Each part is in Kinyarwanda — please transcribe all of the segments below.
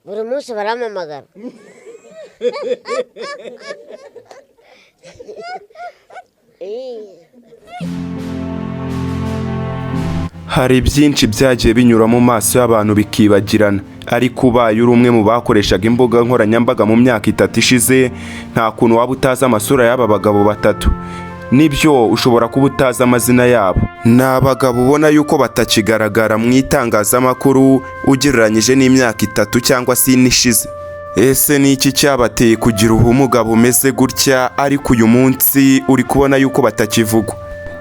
buri munsi baramamagara. Hari byinshi byagiye binyura mu maso y'abantu bikibagirana, ariko ubaye uri umwe mu bakoreshaga imbuga nkoranyambaga mu myaka 3 ishize, nta kuntu waba utazi amasura y'aba bagabo batatu. Nibyo ushobora kuba utazi amazina yabo. Ni abagabo ubona yuko batakigaragara mu itangazamakuru ugereranyije n'imyaka 3 cyangwa se ishize. Ese ni iki cyabateye kugira ubumuga bumeze gutya ariko uyu munsi uri kubona yuko batakivugwa?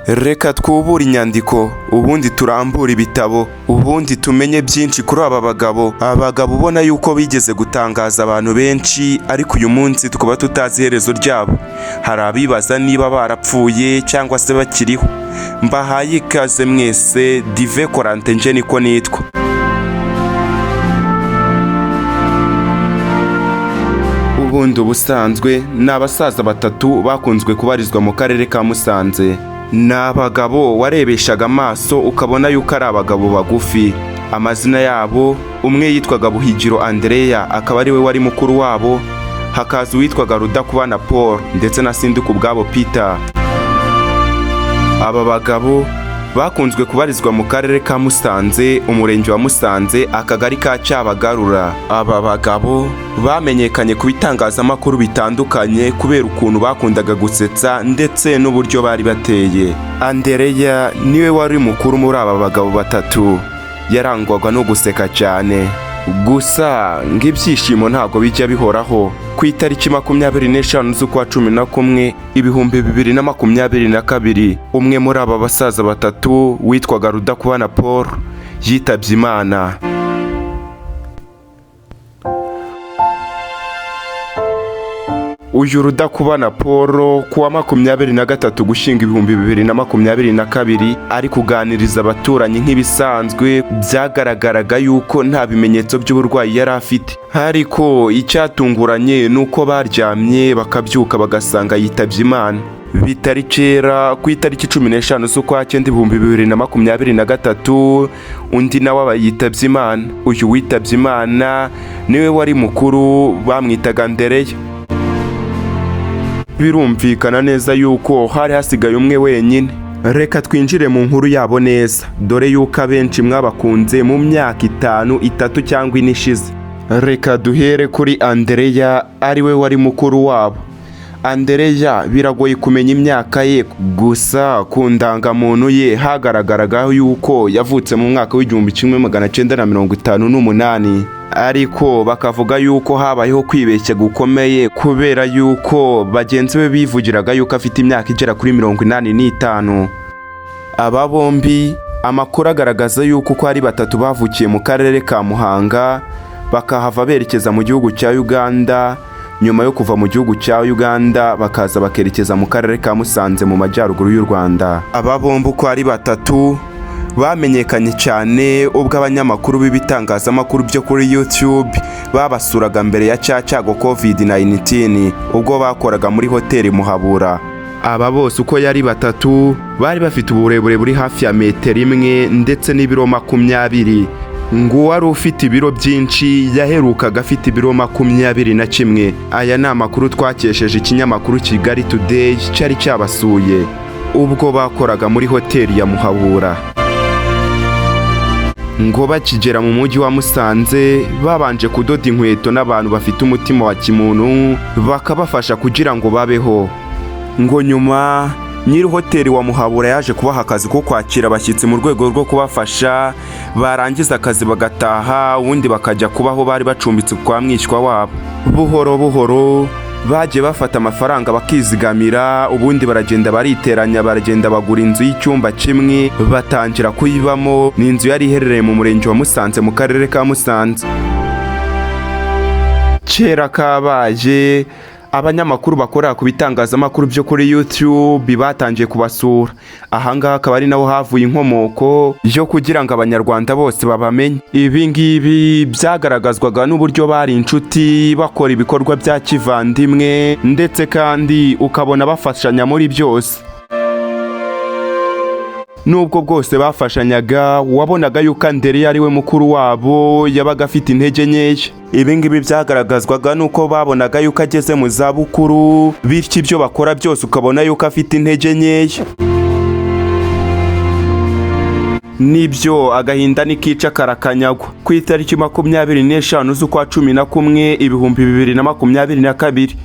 Reka twubure inyandiko, ubundi turambura ibitabo, ubundi tumenye byinshi kuri aba bagabo. Abagabo ubona yuko bigeze gutangaza abantu benshi, ariko uyu munsi tukaba tutazi iherezo ryabo. Hari abibaza niba barapfuye cyangwa se bakiriho. Mbahaye ikaze mwese, Dive Korante nje niko nitwa. Ubundi ubusanzwe ni abasaza batatu bakunzwe kubarizwa mu karere ka Musanze. Ni abagabo warebeshaga amaso ukabona yuko ari abagabo bagufi. Amazina yabo, umwe yitwaga Buhigiro Andrea, akaba ari we wari mukuru wabo. Hakaza uwitwaga Rudakubana Paul ndetse na Sindikubwabo Peter. Aba bagabo bakunzwe kubarizwa mu karere ka Musanze, umurenge wa Musanze, akagari ka Cyabagarura. Aba bagabo bamenyekanye ku bitangazamakuru bitandukanye kubera ukuntu bakundaga gusetsa ndetse n'uburyo bari bateye. Andrea niwe wari mukuru muri aba bagabo batatu, yarangwaga no guseka cyane. Gusa ng'ibyishimo ntabwo bijya bihoraho. Ku itariki 25 z'ukwa 11 2022, umwe muri aba basaza batatu witwaga Rudakubana Paul yitabye Imana. Uyu Rudakubana Paul kuwa 23 Gushyingo 2022 ari kuganiriza abaturanyi nk'ibisanzwe. Byagaragaraga yuko nta bimenyetso by'uburwayi yari afite, ariko icyatunguranye nuko baryamye bakabyuka bagasanga yitabye Imana. Bitari kera ku itariki 15 z'ukwa 2023 undi nawe abayitabye Imana. Uyu witabye Imana niwe wari mukuru, bamwitaga Andrea. Birumvikana neza yuko hari hasigaye umwe wenyine. Reka twinjire mu nkuru yabo neza, dore yuko abenshi mwabakunze mu myaka 5, 3 cyangwa 4 ishize. Reka duhere kuri Andrea, ari we wari mukuru wabo. Andrea biragoye kumenya imyaka ye, gusa ku ndangamuntu ye hagaragaraga yuko yavutse mu mwaka w'1958, ariko bakavuga yuko habayeho kwibeshya gukomeye kubera yuko bagenzi be bivugiraga yuko afite imyaka igera kuri 85. Aba bombi amakuru agaragaza yuko ko ari batatu bavukiye mu karere ka Muhanga, bakahava berekeza mu gihugu cya Uganda. Nyuma yo kuva mu gihugu cya Uganda bakaza bakerekeza mu karere ka Musanze mu majyaruguru y'u Rwanda. Aba bombi uko ari batatu bamenyekanye cyane ubwo abanyamakuru b'ibitangazamakuru byo kuri YouTube babasuraga mbere ya cyago COVID-19 ubwo bakoraga muri hoteli Muhabura. Aba bose uko yari batatu bari bafite uburebure buri hafi ya metero 1 ndetse n'ibiro 20. Ngo wari ufite ibiro byinshi yaherukaga afite ibiro 21. Aya ni amakuru twakesheje ikinyamakuru Kigali Today cyari cyabasuye ubwo bakoraga muri hoteli ya Muhabura. Ngo bakigera mu mujyi wa Musanze babanje kudoda inkweto n'abantu bafite umutima wa kimuntu bakabafasha kugira ngo babeho. Ngo nyuma nyiri hoteli wa Muhabura yaje kubaha akazi ko kwakira abashyitsi mu rwego rwo kubafasha, barangiza akazi bagataha, ubundi bakajya kubaho bari bacumbitse kwa mwishywa wabo. Buhoro buhoro baje bafata amafaranga bakizigamira, ubundi baragenda bariteranya, baragenda bagura inzu y'icyumba kimwe batangira kuyibamo. Ni inzu yari iherereye mu murenge wa Musanze mu karere ka Musanze. Kera kabaye abanyamakuru bakorera ku bitangazamakuru byo kuri YouTube batangiye kubasura. Ahangaha akaba ari naho havuye inkomoko yo kugira ngo abanyarwanda bose babamenye. Ibi ngibi byagaragazwaga n'uburyo bari inshuti, bakora ibikorwa bya kivandimwe, ndetse kandi ukabona bafashanya muri byose. nubwo bwose bafashanyaga wabonaga yuko Andereya ari we mukuru wabo yabaga afite intege nkeya. Ibi ngibi byagaragazwaga nuko babonaga yuko ageze mu zabukuru, bityo ibyo bakora byose ukabona yuko afite intege nkeya. Nibyo agahinda nikica karakanyagwa. Ku itariki 25 z'ukwa 11 2022,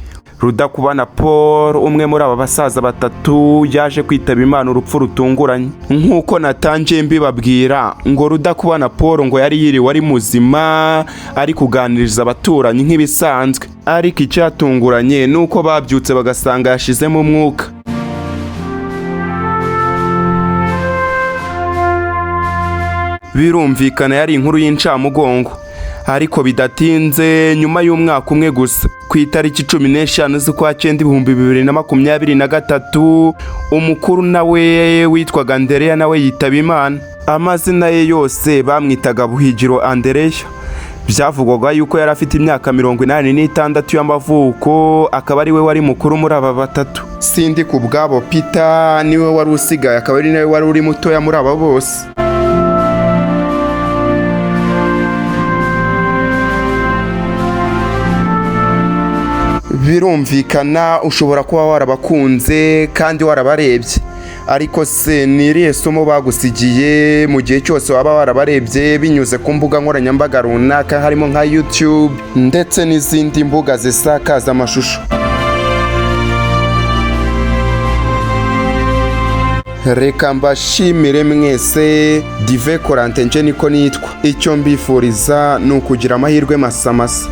Rudakubana Paul, umwe muri aba basaza batatu, yaje kwitaba Imana urupfu rutunguranye. Nkuko natangiye mbibabwira ngo Rudakubana Paul ngo yari yiriwe ari muzima ari kuganiriza abaturanyi nk'ibisanzwe, ariko icyatunguranye nuko babyutse bagasanga yashizemo umwuka. Birumvikana yari inkuru y'incamugongo, ariko bidatinze nyuma y'umwaka umwe gusa, ku itariki 15 z'ukwa 9 2023, umukuru nawe witwaga Andereya nawe yitaba Imana. Amazina ye yose bamwitaga Buhigiro Andereya. Byavugwaga yuko yari afite imyaka 86 y'amavuko, akaba ari we wari mukuru muri aba batatu. Sindi ku bwabo Peter niwe wari usigaye, akaba ari nawe wari uri mutoya muri aba bose. Birumvikana ushobora kuba warabakunze kandi warabarebye, ariko se ni irihe somo bagusigiye mu gihe cyose waba warabarebye binyuze ku mbuga nkoranyambaga runaka, harimo nka YouTube ndetse n'izindi mbuga zisakaza amashusho? Reka mbashimire mwese. Dive Corentin niko nitwa. Icyo mbifuriza ni ukugira amahirwe masamasa.